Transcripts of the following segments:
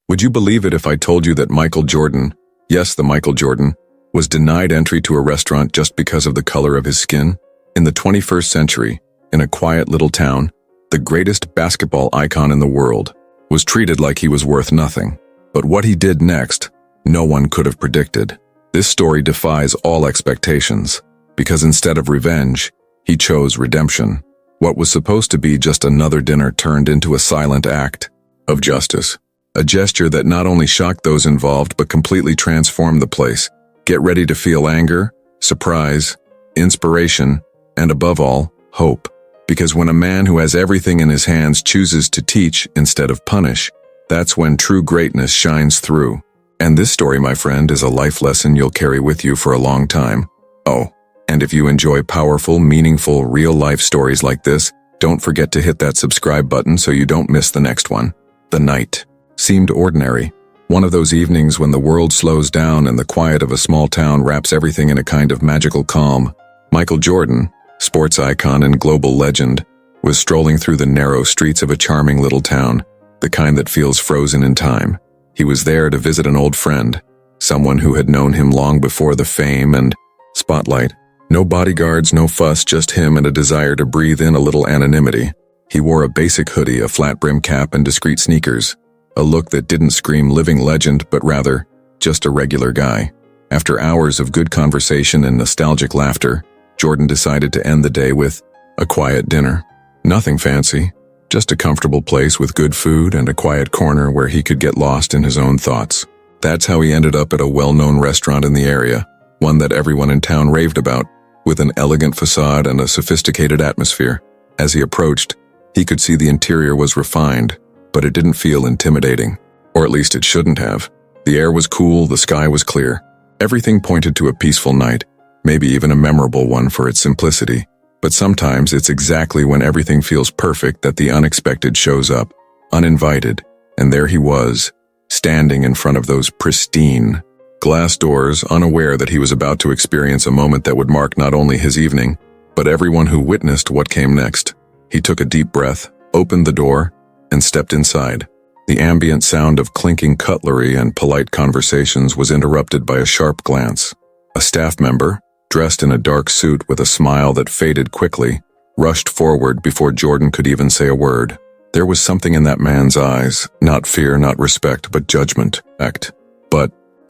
Would you believe it if I told you that Michael Jordan, yes, the Michael Jordan, was denied entry to a restaurant just because of the color of his skin? In the 21st century, in a quiet little town, the greatest basketball icon in the world was treated like he was worth nothing. But what he did next, no one could have predicted. This story defies all expectations, because instead of revenge, he chose redemption. What was supposed to be just another dinner turned into a silent act of justice. A gesture that not only shocked those involved but completely transformed the place. Get ready to feel anger, surprise, inspiration, and above all, hope. Because when a man who has everything in his hands chooses to teach instead of punish, that's when true greatness shines through. And this story, my friend, is a life lesson you'll carry with you for a long time. Oh, and if you enjoy powerful, meaningful, real-life stories like this, don't forget to hit that subscribe button so you don't miss the next one. The night seemed ordinary. One of those evenings when the world slows down and the quiet of a small town wraps everything in a kind of magical calm. Michael Jordan, sports icon and global legend, was strolling through the narrow streets of a charming little town, the kind that feels frozen in time. He was there to visit an old friend, someone who had known him long before the fame and spotlight. No bodyguards, no fuss, just him and a desire to breathe in a little anonymity. He wore a basic hoodie, a flat-brim cap, and discreet sneakers. A look that didn't scream living legend, but rather, just a regular guy. After hours of good conversation and nostalgic laughter, Jordan decided to end the day with a quiet dinner. Nothing fancy, just a comfortable place with good food and a quiet corner where he could get lost in his own thoughts. That's how he ended up at a well-known restaurant in the area, one that everyone in town raved about, with an elegant facade and a sophisticated atmosphere. As he approached, he could see the interior was refined, but it didn't feel intimidating. Or at least it shouldn't have. The air was cool, the sky was clear. Everything pointed to a peaceful night, maybe even a memorable one for its simplicity. But sometimes it's exactly when everything feels perfect that the unexpected shows up, uninvited, and there he was, standing in front of those pristine glass doors, unaware that he was about to experience a moment that would mark not only his evening, but everyone who witnessed what came next. He took a deep breath, opened the door, and stepped inside. The ambient sound of clinking cutlery and polite conversations was interrupted by a sharp glance. A staff member, dressed in a dark suit with a smile that faded quickly, rushed forward before Jordan could even say a word. There was something in that man's eyes, not fear, not respect, but judgment.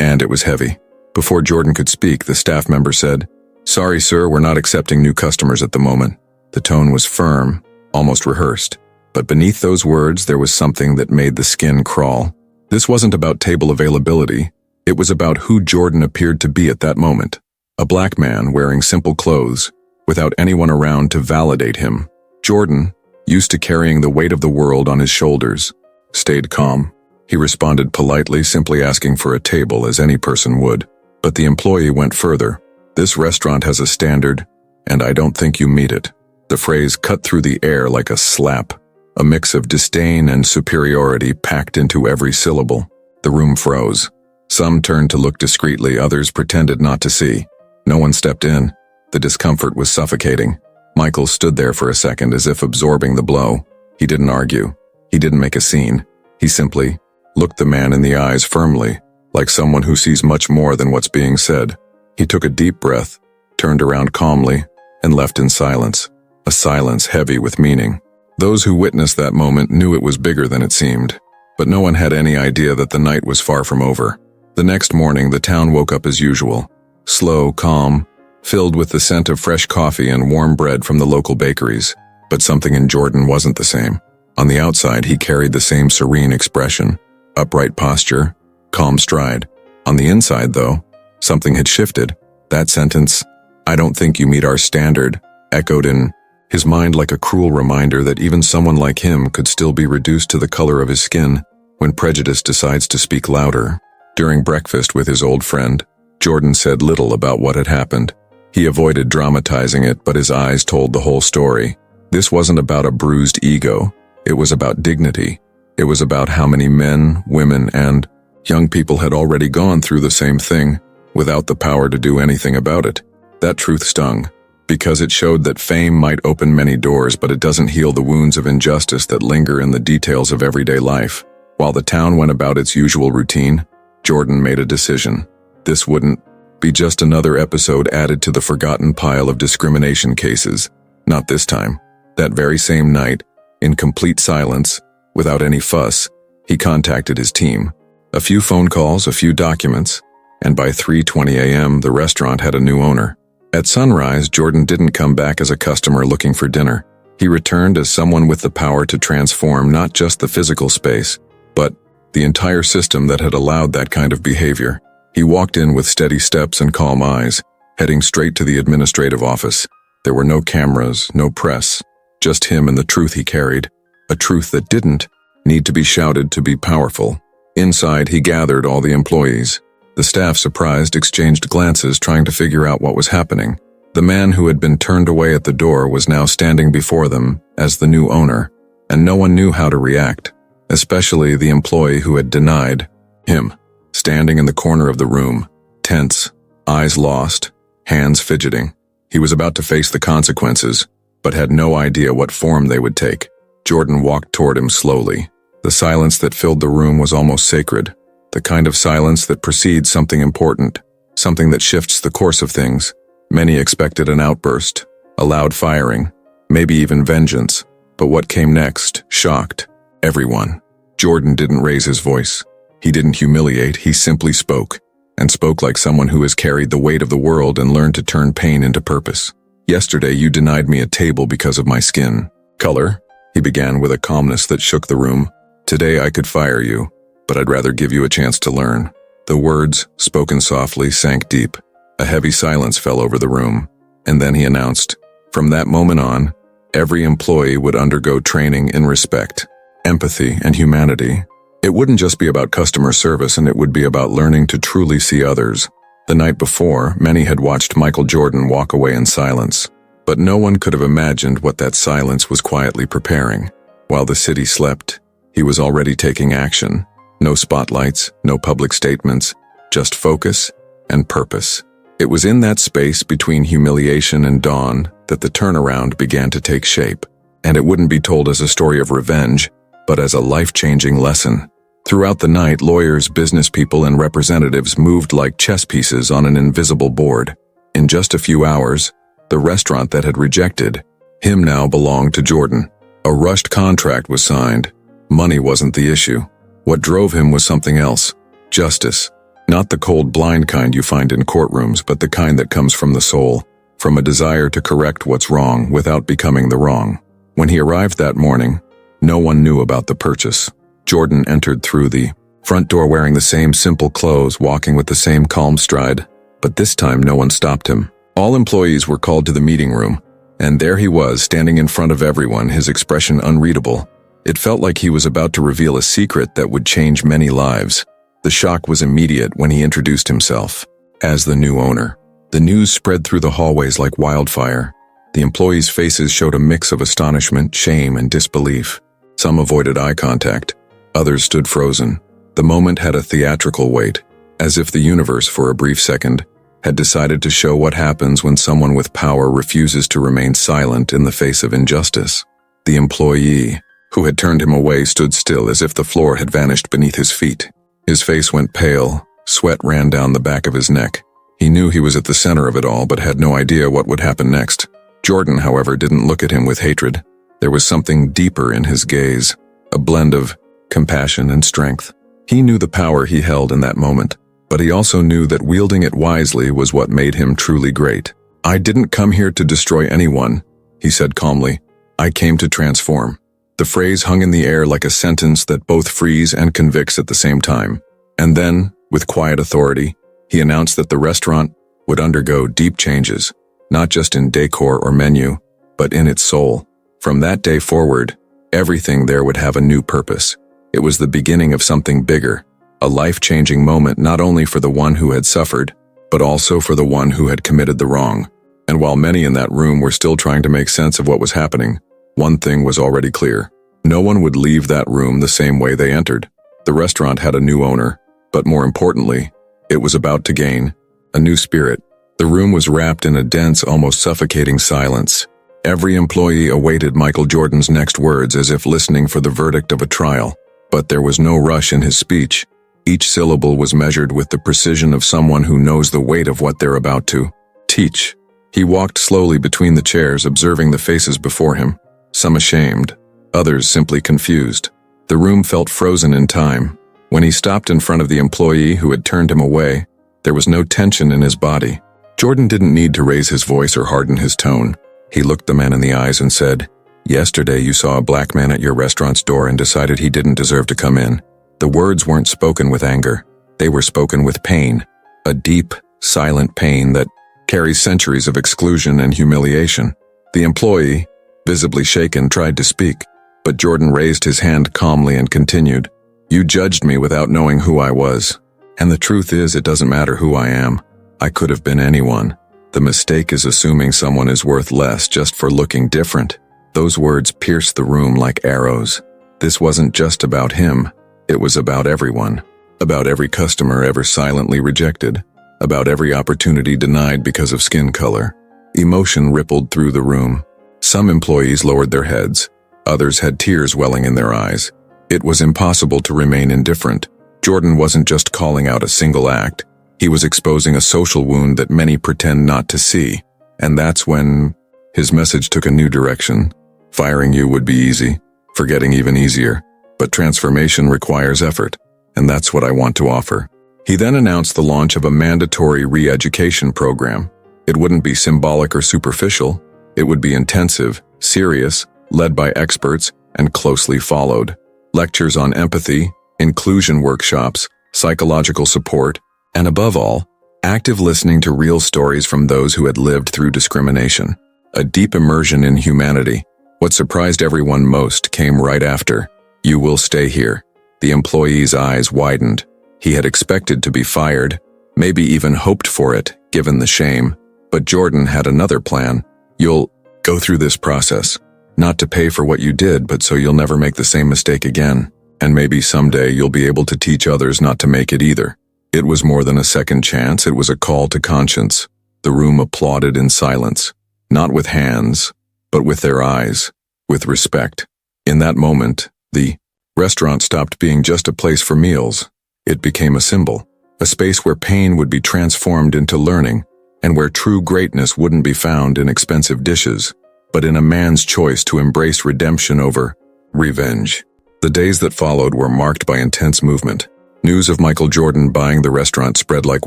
And it was heavy. Before Jordan could speak, the staff member said, "Sorry, sir, we're not accepting new customers at the moment." The tone was firm, almost rehearsed. But beneath those words, there was something that made the skin crawl. This wasn't about table availability. It was about who Jordan appeared to be at that moment. A black man wearing simple clothes, without anyone around to validate him. Jordan, used to carrying the weight of the world on his shoulders, stayed calm. He responded politely, simply asking for a table as any person would. But the employee went further. "This restaurant has a standard, and I don't think you meet it." The phrase cut through the air like a slap. A mix of disdain and superiority packed into every syllable. The room froze. Some turned to look discreetly, others pretended not to see. No one stepped in. The discomfort was suffocating. Michael stood there for a second as if absorbing the blow. He didn't argue. He didn't make a scene. He simply looked the man in the eyes firmly, like someone who sees much more than what's being said. He took a deep breath, turned around calmly, and left in silence. A silence heavy with meaning. Those who witnessed that moment knew it was bigger than it seemed, but no one had any idea that the night was far from over. The next morning, the town woke up as usual. Slow, calm, filled with the scent of fresh coffee and warm bread from the local bakeries. But something in Jordan wasn't the same. On the outside, he carried the same serene expression, upright posture, calm stride. On the inside, though, something had shifted. That sentence, "I don't think you meet our standard," echoed in his mind like a cruel reminder that even someone like him could still be reduced to the color of his skin when prejudice decides to speak louder. During breakfast with his old friend, Jordan said little about what had happened. He avoided dramatizing it, but his eyes told the whole story. This wasn't about a bruised ego. It was about dignity. It was about how many men, women, and young people had already gone through the same thing without the power to do anything about it. That truth stung, because it showed that fame might open many doors, but it doesn't heal the wounds of injustice that linger in the details of everyday life. While the town went about its usual routine, Jordan made a decision. This wouldn't be just another episode added to the forgotten pile of discrimination cases. Not this time. That very same night, in complete silence, without any fuss, he contacted his team. A few phone calls, a few documents, and by 3:20 a.m. the restaurant had a new owner. At sunrise, Jordan didn't come back as a customer looking for dinner. He returned as someone with the power to transform not just the physical space, but the entire system that had allowed that kind of behavior. He walked in with steady steps and calm eyes, heading straight to the administrative office. There were no cameras, no press, just him and the truth he carried, a truth that didn't need to be shouted to be powerful. Inside, he gathered all the employees. The staff, surprised, exchanged glances, trying to figure out what was happening. The man who had been turned away at the door was now standing before them as the new owner, and no one knew how to react, especially the employee who had denied him, standing in the corner of the room, tense, eyes lost, hands fidgeting. He was about to face the consequences, but had no idea what form they would take. Jordan walked toward him slowly. The silence that filled the room was almost sacred, the kind of silence that precedes something important, something that shifts the course of things. Many expected an outburst, a loud firing, maybe even vengeance, but what came next shocked everyone. Jordan didn't raise his voice. He didn't humiliate, he simply spoke, and spoke like someone who has carried the weight of the world and learned to turn pain into purpose. "Yesterday you denied me a table because of my skin color," he began with a calmness that shook the room. "Today I could fire you, but I'd rather give you a chance to learn." The words, spoken softly, sank deep. A heavy silence fell over the room, and then he announced, from that moment on, every employee would undergo training in respect, empathy, and humanity. It wouldn't just be about customer service, and it would be about learning to truly see others. The night before, many had watched Michael Jordan walk away in silence, but no one could have imagined what that silence was quietly preparing. While the city slept, he was already taking action. No spotlights, no public statements, just focus and purpose. It was in that space between humiliation and dawn that the turnaround began to take shape, and it wouldn't be told as a story of revenge, but as a life-changing lesson. Throughout the night, lawyers, business people, and representatives moved like chess pieces on an invisible board. In just a few hours, the restaurant that had rejected him now belonged to Jordan. A rushed contract was signed. Money wasn't the issue. What drove him was something else. Justice. Not the cold, blind kind you find in courtrooms, but the kind that comes from the soul, from a desire to correct what's wrong without becoming the wrong. When he arrived that morning, no one knew about the purchase. Jordan entered through the front door wearing the same simple clothes, walking with the same calm stride, but this time no one stopped him. All employees were called to the meeting room, and there he was, standing in front of everyone, his expression unreadable. It felt like he was about to reveal a secret that would change many lives. The shock was immediate when he introduced himself as the new owner. The news spread through the hallways like wildfire. The employees' faces showed a mix of astonishment, shame, and disbelief. Some avoided eye contact. Others stood frozen. The moment had a theatrical weight, as if the universe, for a brief second, had decided to show what happens when someone with power refuses to remain silent in the face of injustice. The employee, who had turned him away, stood still as if the floor had vanished beneath his feet. His face went pale, sweat ran down the back of his neck. He knew he was at the center of it all, but had no idea what would happen next. Jordan, however, didn't look at him with hatred. There was something deeper in his gaze, a blend of compassion and strength. He knew the power he held in that moment, but he also knew that wielding it wisely was what made him truly great. "I didn't come here to destroy anyone," he said calmly. "I came to transform." The phrase hung in the air like a sentence that both frees and convicts at the same time. And then, with quiet authority, he announced that the restaurant would undergo deep changes, not just in decor or menu, but in its soul. From that day forward, everything there would have a new purpose. It was the beginning of something bigger, a life-changing moment not only for the one who had suffered, but also for the one who had committed the wrong. And while many in that room were still trying to make sense of what was happening, one thing was already clear. No one would leave that room the same way they entered. The restaurant had a new owner, but more importantly, it was about to gain a new spirit. The room was wrapped in a dense, almost suffocating silence. Every employee awaited Michael Jordan's next words as if listening for the verdict of a trial. But there was no rush in his speech. Each syllable was measured with the precision of someone who knows the weight of what they're about to teach. He walked slowly between the chairs, observing the faces before him, some ashamed, others simply confused. The room felt frozen in time. When he stopped in front of the employee who had turned him away, there was no tension in his body. Jordan didn't need to raise his voice or harden his tone. He looked the man in the eyes and said, "Yesterday you saw a black man at your restaurant's door and decided he didn't deserve to come in." The words weren't spoken with anger. They were spoken with pain, a deep, silent pain that carries centuries of exclusion and humiliation. The employee, visibly shaken, tried to speak, but Jordan raised his hand calmly and continued, "You judged me without knowing who I was. And the truth is, it doesn't matter who I am. I could have been anyone. The mistake is assuming someone is worth less just for looking different." Those words pierced the room like arrows. This wasn't just about him. It was about everyone. About every customer ever silently rejected. About every opportunity denied because of skin color. Emotion rippled through the room. Some employees lowered their heads. Others had tears welling in their eyes. It was impossible to remain indifferent. Jordan wasn't just calling out a single act. He was exposing a social wound that many pretend not to see. And that's when his message took a new direction. Firing you would be easy, forgetting even easier. But transformation requires effort, and that's what I want to offer. He then announced the launch of a mandatory re-education program. It wouldn't be symbolic or superficial. It would be intensive, serious, led by experts, and closely followed. Lectures on empathy, inclusion workshops, psychological support, and above all, active listening to real stories from those who had lived through discrimination. A deep immersion in humanity. What surprised everyone most came right after. "You will stay here." The employee's eyes widened. He had expected to be fired, maybe even hoped for it, given the shame. But Jordan had another plan. "You'll go through this process, not to pay for what you did, but so you'll never make the same mistake again. And maybe someday you'll be able to teach others not to make it either." It was more than a second chance, it was a call to conscience. The room applauded in silence, not with hands, but with their eyes, with respect. In that moment, the restaurant stopped being just a place for meals. It became a symbol, a space where pain would be transformed into learning, and where true greatness wouldn't be found in expensive dishes, but in a man's choice to embrace redemption over revenge. The days that followed were marked by intense movement. News of Michael Jordan buying the restaurant spread like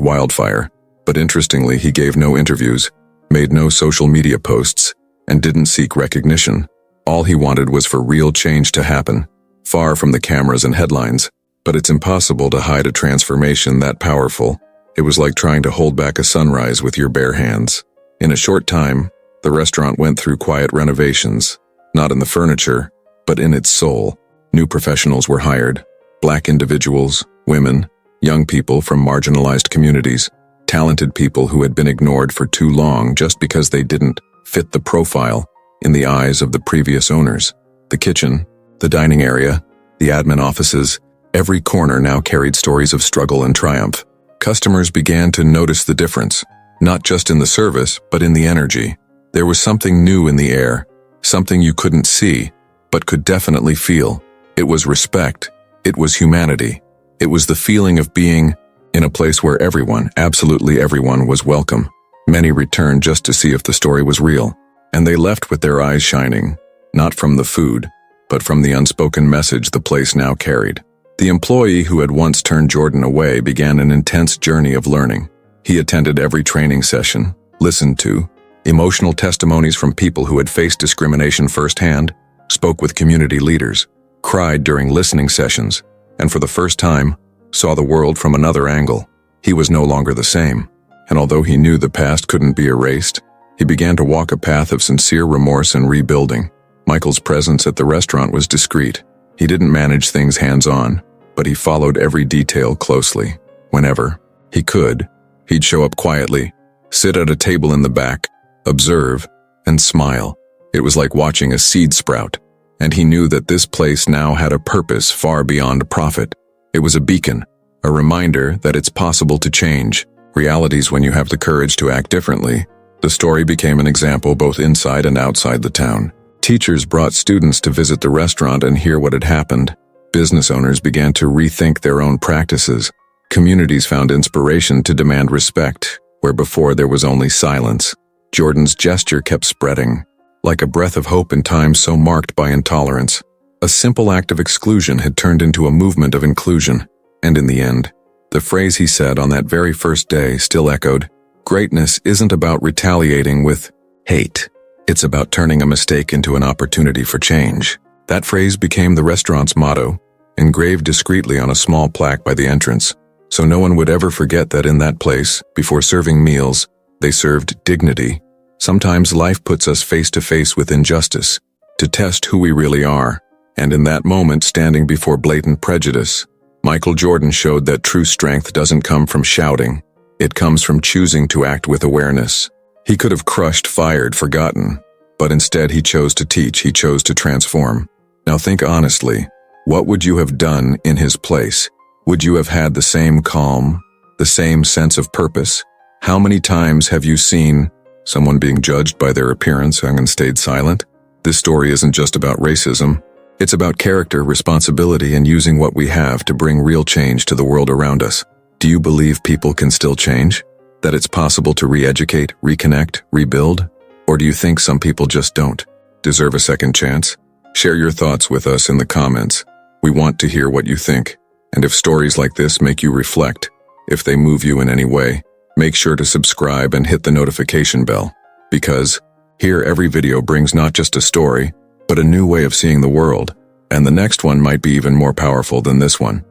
wildfire, but interestingly, he gave no interviews, made no social media posts, and didn't seek recognition. All he wanted was for real change to happen, far from the cameras and headlines. But it's impossible to hide a transformation that powerful. It was like trying to hold back a sunrise with your bare hands. In a short time, the restaurant went through quiet renovations, not in the furniture, but in its soul. New professionals were hired, black individuals, women, young people from marginalized communities, talented people who had been ignored for too long just because they didn't fit the profile in the eyes of the previous owners. The kitchen, the dining area, the admin offices, every corner now carried stories of struggle and triumph. Customers began to notice the difference, not just in the service, but in the energy. There was something new in the air, something you couldn't see, but could definitely feel. It was respect. It was humanity. It was the feeling of being in a place where everyone, absolutely everyone, was welcome. Many returned just to see if the story was real, and they left with their eyes shining, not from the food, but from the unspoken message the place now carried. The employee who had once turned Jordan away began an intense journey of learning. He attended every training session, listened to emotional testimonies from people who had faced discrimination firsthand, spoke with community leaders, cried during listening sessions, and for the first time, saw the world from another angle. He was no longer the same, and although he knew the past couldn't be erased, he began to walk a path of sincere remorse and rebuilding. Michael's presence at the restaurant was discreet. He didn't manage things hands-on, but he followed every detail closely. Whenever he could, he'd show up quietly, sit at a table in the back, observe, and smile. It was like watching a seed sprout, and he knew that this place now had a purpose far beyond profit. It was a beacon, a reminder that it's possible to change realities when you have the courage to act differently. The story became an example both inside and outside the town. Teachers brought students to visit the restaurant and hear what had happened. Business owners began to rethink their own practices. Communities found inspiration to demand respect, where before there was only silence. Jordan's gesture kept spreading, like a breath of hope in times so marked by intolerance. A simple act of exclusion had turned into a movement of inclusion, and in the end, the phrase he said on that very first day still echoed, "Greatness isn't about retaliating with hate. It's about turning a mistake into an opportunity for change." That phrase became the restaurant's motto, engraved discreetly on a small plaque by the entrance, so no one would ever forget that in that place, before serving meals, they served dignity. Sometimes life puts us face to face with injustice, to test who we really are, and in that moment, standing before blatant prejudice, Michael Jordan showed that true strength doesn't come from shouting. It comes from choosing to act with awareness. He could have crushed, fired, forgotten, but instead he chose to teach, he chose to transform. Now think honestly, what would you have done in his place? Would you have had the same calm, the same sense of purpose? How many times have you seen someone being judged by their appearance and stayed silent? This story isn't just about racism. It's about character, responsibility, and using what we have to bring real change to the world around us. Do you believe people can still change? That it's possible to re-educate, reconnect, rebuild? Or do you think some people just don't deserve a second chance? Share your thoughts with us in the comments. We want to hear what you think. And if stories like this make you reflect, if they move you in any way, make sure to subscribe and hit the notification bell. Because here every video brings not just a story, but a new way of seeing the world. And the next one might be even more powerful than this one.